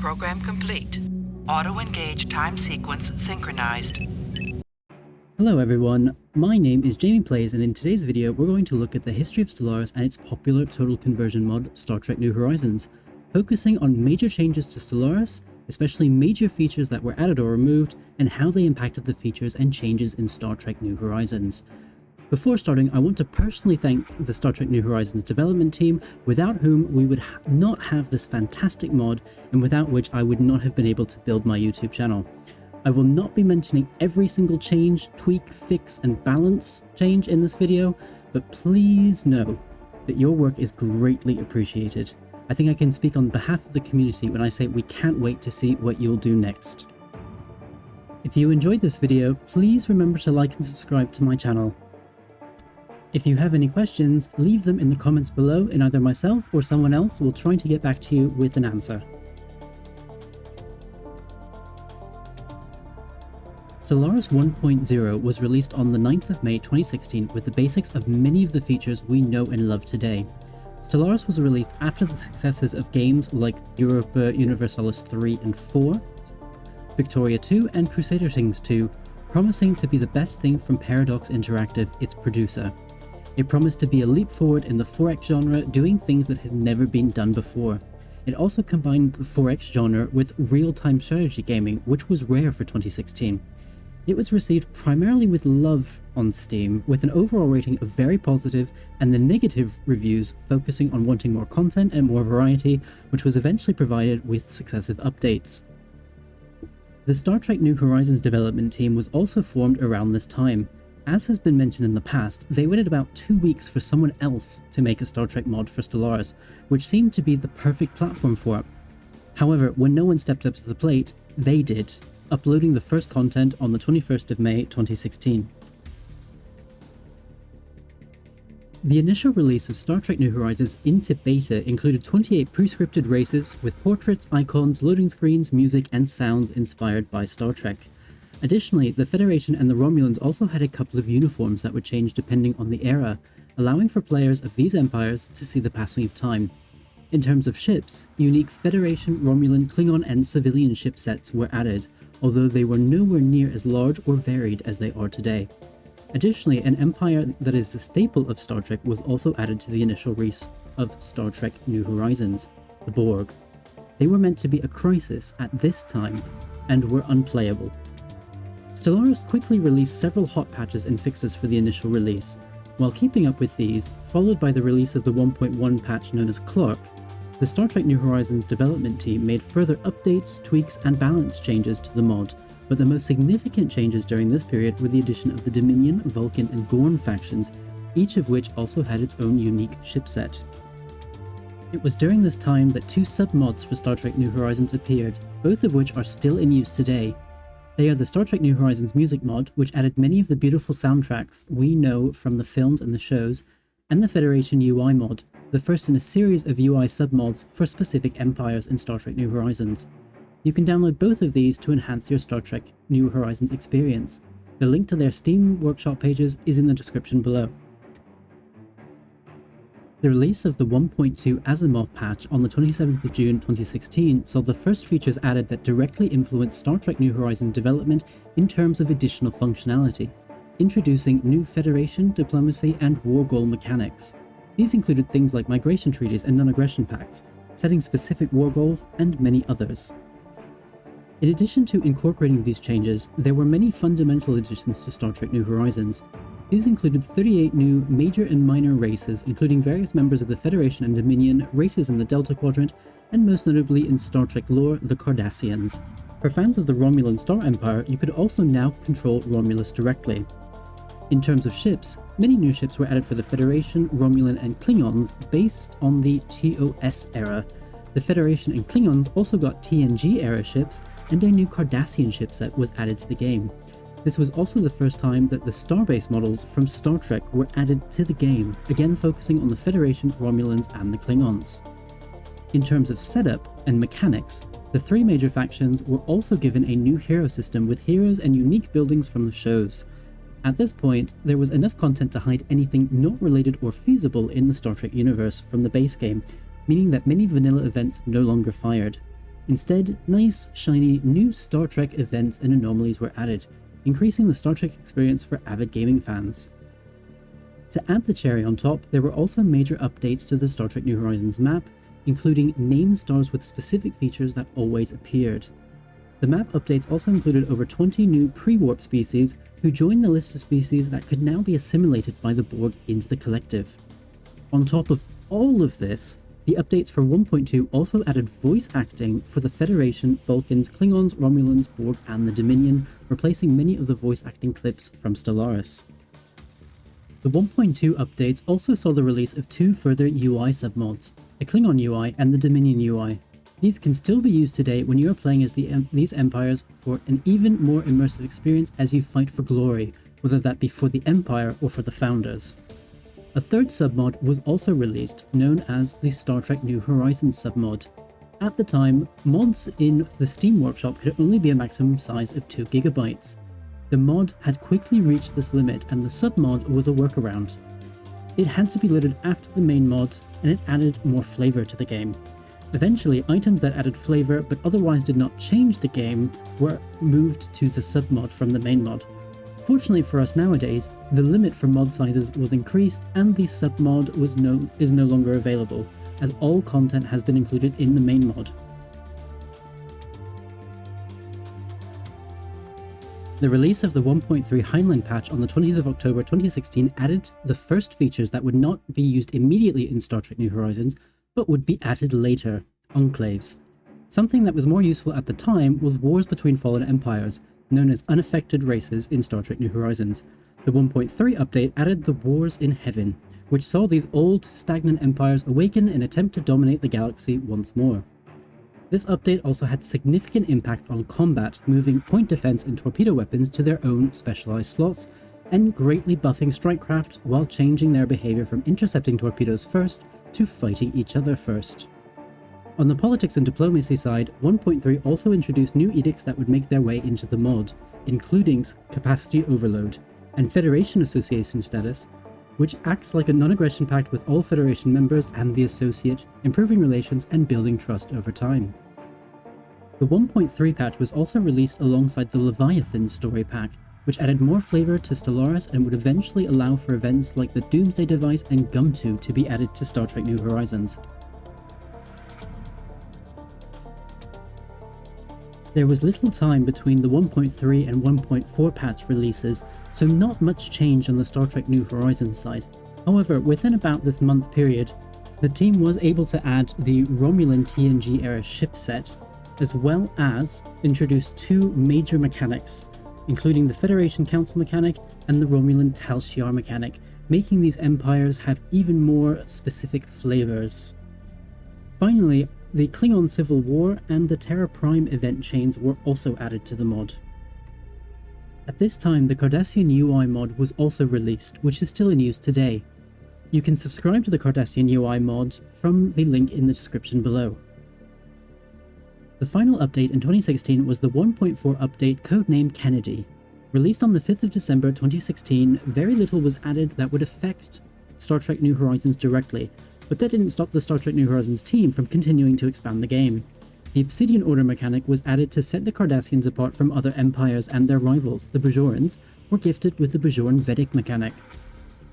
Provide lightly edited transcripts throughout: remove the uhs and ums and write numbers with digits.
Program complete. Auto-engage time sequence synchronized. Hello everyone, my name is Jamie Plays, and in today's video we're going to look at the history of Stellaris and its popular total conversion mod, Star Trek New Horizons, focusing on major changes to Stellaris, especially major features that were added or removed, and how they impacted the features and changes in Star Trek New Horizons. Before starting, I want to personally thank the Star Trek New Horizons development team, without whom we would not have this fantastic mod, and without which I would not have been able to build my YouTube channel. I will not be mentioning every single change, tweak, fix, and balance change in this video, but please know that your work is greatly appreciated. I think I can speak on behalf of the community when I say we can't wait to see what you'll do next. If you enjoyed this video, please remember to like and subscribe to my channel. If you have any questions, leave them in the comments below and either myself or someone else will try to get back to you with an answer. Stellaris 1.0 was released on the 9th of May 2016 with the basics of many of the features we know and love today. Stellaris was released after the successes of games like Europa Universalis 3 and 4, Victoria 2 and Crusader Kings 2, promising to be the best thing from Paradox Interactive, its producer. It promised to be a leap forward in the 4X genre, doing things that had never been done before. It also combined the 4X genre with real-time strategy gaming, which was rare for 2016. It was received primarily with love on Steam, with an overall rating of very positive, and the negative reviews focusing on wanting more content and more variety, which was eventually provided with successive updates. The Star Trek New Horizons development team was also formed around this time. As has been mentioned in the past, they waited about 2 weeks for someone else to make a Star Trek mod for Stellaris, which seemed to be the perfect platform for it. However, when no one stepped up to the plate, they did, uploading the first content on the 21st of May 2016. The initial release of Star Trek New Horizons into beta included 28 pre-scripted races with portraits, icons, loading screens, music, and sounds inspired by Star Trek. Additionally, the Federation and the Romulans also had a couple of uniforms that would change depending on the era, allowing for players of these empires to see the passing of time. In terms of ships, unique Federation, Romulan, Klingon, and civilian ship sets were added, although they were nowhere near as large or varied as they are today. Additionally, an empire that is a staple of Star Trek was also added to the initial release of Star Trek New Horizons, the Borg. They were meant to be a crisis at this time, and were unplayable. Stellaris quickly released several hot patches and fixes for the initial release. While keeping up with these, followed by the release of the 1.1 patch known as Clark, the Star Trek New Horizons development team made further updates, tweaks, and balance changes to the mod, but the most significant changes during this period were the addition of the Dominion, Vulcan, and Gorn factions, each of which also had its own unique ship set. It was during this time that 2 sub-mods for Star Trek New Horizons appeared, both of which are still in use today. They are the Star Trek New Horizons music mod, which added many of the beautiful soundtracks we know from the films and the shows, and the Federation UI mod, the first in a series of UI submods for specific empires in Star Trek New Horizons. You can download both of these to enhance your Star Trek New Horizons experience. The link to their Steam Workshop pages is in the description below. The release of the 1.2 Asimov patch on the 27th of June 2016 saw the first features added that directly influenced Star Trek New Horizons development in terms of additional functionality, introducing new Federation, diplomacy, and war goal mechanics. These included things like migration treaties and non-aggression pacts, setting specific war goals, and many others. In addition to incorporating these changes, there were many fundamental additions to Star Trek New Horizons. These included 38 new major and minor races, including various members of the Federation and Dominion, races in the Delta Quadrant, and most notably in Star Trek lore, the Cardassians. For fans of the Romulan Star Empire, you could also now control Romulus directly. In terms of ships, many new ships were added for the Federation, Romulan, and Klingons based on the TOS era. The Federation and Klingons also got TNG era ships, and a new Cardassian ship set was added to the game. This was also the first time that the Starbase models from Star Trek were added to the game, again focusing on the Federation, Romulans, and the Klingons. In terms of setup and mechanics, the 3 major factions were also given a new hero system with heroes and unique buildings from the shows. At this point, there was enough content to hide anything not related or feasible in the Star Trek universe from the base game, meaning that many vanilla events no longer fired. Instead, nice, shiny, new Star Trek events and anomalies were added, increasing the Star Trek experience for avid gaming fans. To add the cherry on top, there were also major updates to the Star Trek New Horizons map, including named stars with specific features that always appeared. The map updates also included over 20 new pre-warp species who joined the list of species that could now be assimilated by the Borg into the collective. On top of all of this, the updates for 1.2 also added voice acting for the Federation, Vulcans, Klingons, Romulans, Borg, and the Dominion, replacing many of the voice acting clips from Stellaris. The 1.2 updates also saw the release of two further UI submods, the Klingon UI and the Dominion UI. These can still be used today when you are playing as these empires for an even more immersive experience as you fight for glory, whether that be for the Empire or for the Founders. A third submod was also released, known as the Star Trek New Horizons submod. At the time, mods in the Steam Workshop could only be a maximum size of 2 GB. The mod had quickly reached this limit and the submod was a workaround. It had to be loaded after the main mod and it added more flavour to the game. Eventually, items that added flavour but otherwise did not change the game were moved to the submod from the main mod. Fortunately for us nowadays, the limit for mod sizes was increased and the submod is no longer available, as all content has been included in the main mod. The release of the 1.3 Heinlein patch on the 20th of October 2016 added the first features that would not be used immediately in Star Trek New Horizons, but would be added later, enclaves. Something that was more useful at the time was wars between fallen empires, known as unaffected races in Star Trek New Horizons. The 1.3 update added the Wars in Heaven, which saw these old, stagnant empires awaken and attempt to dominate the galaxy once more. This update also had significant impact on combat, moving point defense and torpedo weapons to their own specialized slots, and greatly buffing strikecraft while changing their behavior from intercepting torpedoes first to fighting each other first. On the politics and diplomacy side, 1.3 also introduced new edicts that would make their way into the mod, including capacity overload, and Federation Association status, which acts like a non-aggression pact with all Federation members and the Associate, improving relations and building trust over time. The 1.3 patch was also released alongside the Leviathan story pack, which added more flavor to Stellaris and would eventually allow for events like the Doomsday Device and Gumto to be added to Star Trek New Horizons. There was little time between the 1.3 and 1.4 patch releases, so not much change on the Star Trek New Horizons side. However, within about this month period, the team was able to add the Romulan TNG era ship set, as well as introduce two major mechanics, including the Federation Council mechanic and the Romulan Tal Shiar mechanic, making these empires have even more specific flavors. Finally, the Klingon Civil War and the Terra Prime event chains were also added to the mod. At this time, the Cardassian UI mod was also released, which is still in use today. You can subscribe to the Cardassian UI mod from the link in the description below. The final update in 2016 was the 1.4 update codenamed Kennedy. Released on the 5th of December 2016, very little was added that would affect Star Trek New Horizons directly, but that didn't stop the Star Trek New Horizons team from continuing to expand the game. The Obsidian Order mechanic was added to set the Cardassians apart from other empires, and their rivals, the Bajorans, were gifted with the Bajoran Vedic mechanic.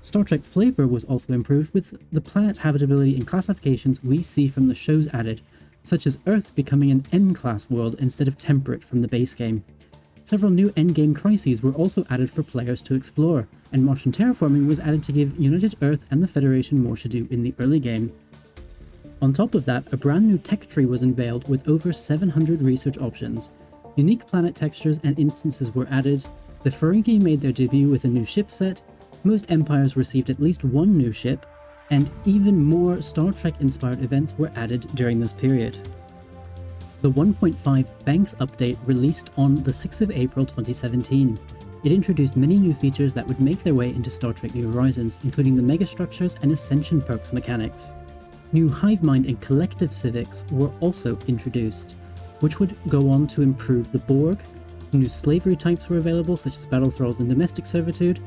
Star Trek flavor was also improved with the planet habitability and classifications we see from the shows added, such as Earth becoming an M-class world instead of temperate from the base game. Several new endgame crises were also added for players to explore, and Martian terraforming was added to give United Earth and the Federation more to do in the early game. On top of that, a brand new tech tree was unveiled with over 700 research options. Unique planet textures and instances were added, the Ferengi made their debut with a new ship set, most empires received at least one new ship, and even more Star Trek-inspired events were added during this period. The 1.5 Banks update released on the 6th of April 2017. It introduced many new features that would make their way into Star Trek New Horizons, including the megastructures and Ascension perks mechanics. New Hivemind and Collective Civics were also introduced, which would go on to improve the Borg. New slavery types were available, such as battle thralls and domestic servitude,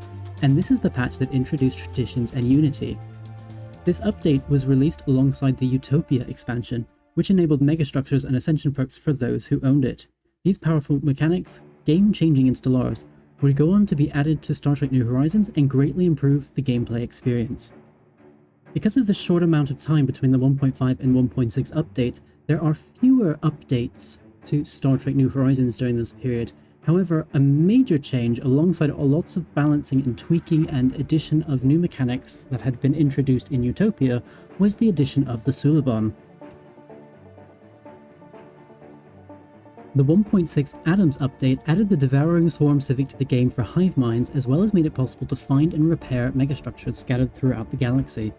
and this is the patch that introduced traditions and unity. This update was released alongside the Utopia expansion, which enabled megastructures and ascension perks for those who owned it. These powerful mechanics, game-changing in Stellaris, would go on to be added to Star Trek New Horizons and greatly improve the gameplay experience. Because of the short amount of time between the 1.5 and 1.6 update, there are fewer updates to Star Trek New Horizons during this period. However, a major change alongside lots of balancing and tweaking and addition of new mechanics that had been introduced in Utopia was the addition of the Suliban. The 1.6 Adams update added the Devouring Swarm Civic to the game for hive minds, as well as made it possible to find and repair megastructures scattered throughout the galaxy.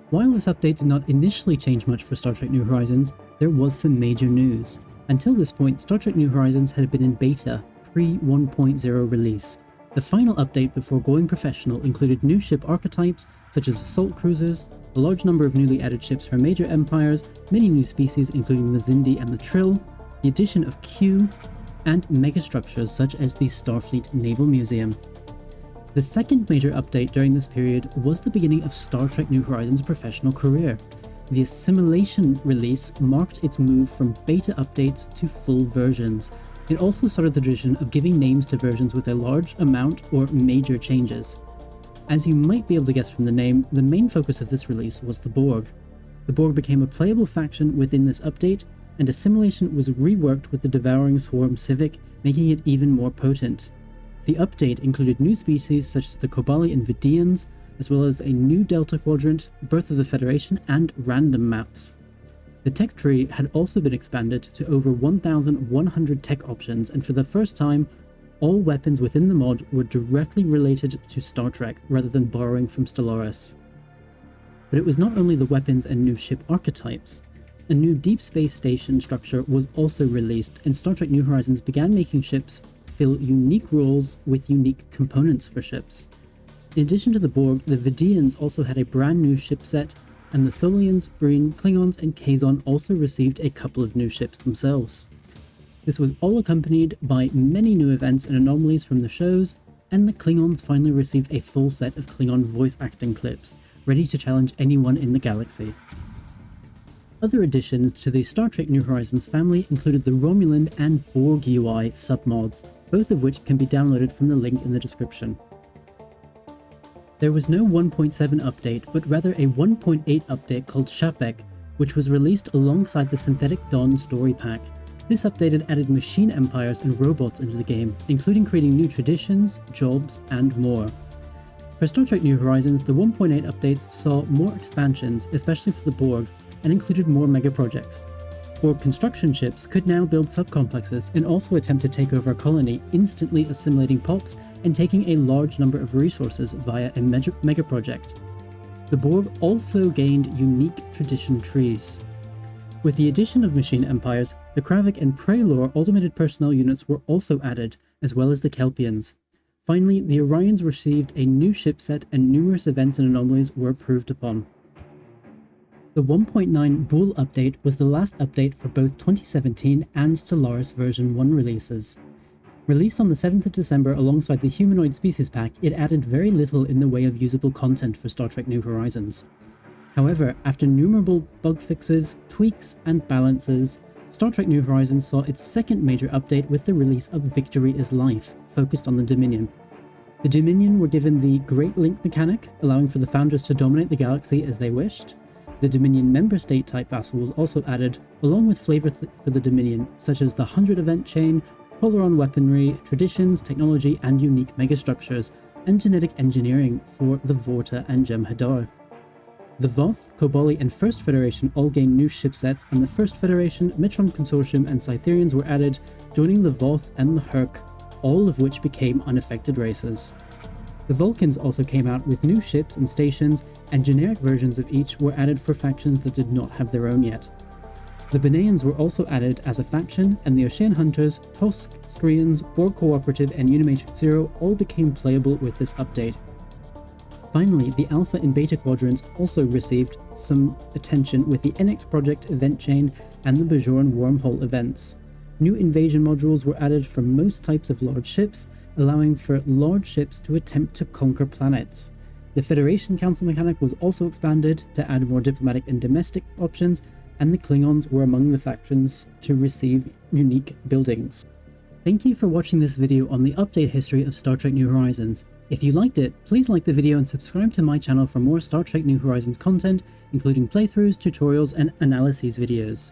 While this update did not initially change much for Star Trek New Horizons, there was some major news. Until this point, Star Trek New Horizons had been in beta, pre-1.0 release. The final update before going professional included new ship archetypes, such as assault cruisers, a large number of newly added ships from major empires, many new species including the Xindi and the Trill, the addition of Q, and megastructures such as the Starfleet Naval Museum. The second major update during this period was the beginning of Star Trek New Horizons' professional career. The Assimilation release marked its move from beta updates to full versions. It also started the tradition of giving names to versions with a large amount or major changes. As you might be able to guess from the name, the main focus of this release was the Borg. The Borg became a playable faction within this update, and Assimilation was reworked with the Devouring Swarm Civic, making it even more potent. The update included new species such as the Kobali and Vidians, as well as a new Delta Quadrant, Birth of the Federation, and random maps. The tech tree had also been expanded to over 1,100 tech options, and for the first time, all weapons within the mod were directly related to Star Trek rather than borrowing from Stellaris. But it was not only the weapons and new ship archetypes. A new deep space station structure was also released, and Star Trek New Horizons began making ships fill unique roles with unique components for ships. In addition to the Borg, the Vidians also had a brand new ship set, and the Tholians, Breen, Klingons, and Kazon also received a couple of new ships themselves. This was all accompanied by many new events and anomalies from the shows, and the Klingons finally received a full set of Klingon voice acting clips, ready to challenge anyone in the galaxy. Other additions to the Star Trek New Horizons family included the Romulan and Borg UI submods, both of which can be downloaded from the link in the description. There was no 1.7 update, but rather a 1.8 update called Shapek, which was released alongside the Synthetic Dawn story pack. This update had added machine empires and robots into the game, including creating new traditions, jobs, and more. For Star Trek New Horizons, the 1.8 updates saw more expansions, especially for the Borg, and included more mega projects. Borg construction ships could now build subcomplexes and also attempt to take over a colony, instantly assimilating pops and taking a large number of resources via a mega project. The Borg also gained unique tradition trees. With the addition of machine empires, the Kravik and Praelor automated personnel units were also added, as well as the Kelpians. Finally, the Orions received a new ship set and numerous events and anomalies were approved upon. The 1.9 Bool update was the last update for both 2017 and Stellaris version 1 releases. Released on the 7th of December alongside the Humanoid Species Pack, it added very little in the way of usable content for Star Trek New Horizons. However, after innumerable bug fixes, tweaks, and balances, Star Trek New Horizons saw its second major update with the release of Victory is Life, focused on the Dominion. The Dominion were given the Great Link mechanic, allowing for the Founders to dominate the galaxy as they wished. The Dominion member state type vassal was also added, along with flavor for the Dominion, such as the 100 event chain, Polaron weaponry, traditions, technology, and unique megastructures, and genetic engineering for the Vorta and Jem'Hadar. The Voth, Kobali, and First Federation all gained new ship sets, and the First Federation, Metron Consortium, and Cytherians were added, joining the Voth and the Herc, all of which became unaffected races. The Vulcans also came out with new ships and stations, and generic versions of each were added for factions that did not have their own yet. The Beneans were also added as a faction, and the Ocean Hunters, Tosk, Screens, Borg Cooperative, and Unimatrix Zero all became playable with this update. Finally, the Alpha and Beta Quadrants also received some attention with the NX Project event chain and the Bajoran Wormhole events. New invasion modules were added for most types of large ships, allowing for large ships to attempt to conquer planets. The Federation Council mechanic was also expanded to add more diplomatic and domestic options, and the Klingons were among the factions to receive unique buildings. Thank you for watching this video on the update history of Star Trek New Horizons. If you liked it, please like the video and subscribe to my channel for more Star Trek New Horizons content, including playthroughs, tutorials, and analyses videos.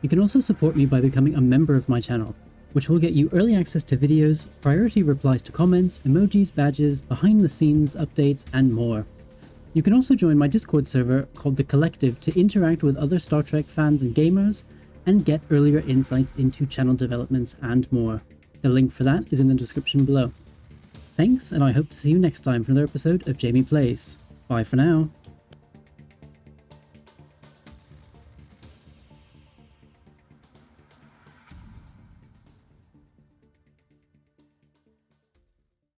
You can also support me by becoming a member of my channel, which will get you early access to videos, priority replies to comments, emojis, badges, behind the scenes updates, and more. You can also join my Discord server called The Collective to interact with other Star Trek fans and gamers, and get earlier insights into channel developments and more. The link for that is in the description below. Thanks, and I hope to see you next time for another episode of Jamie Plays. Bye for now.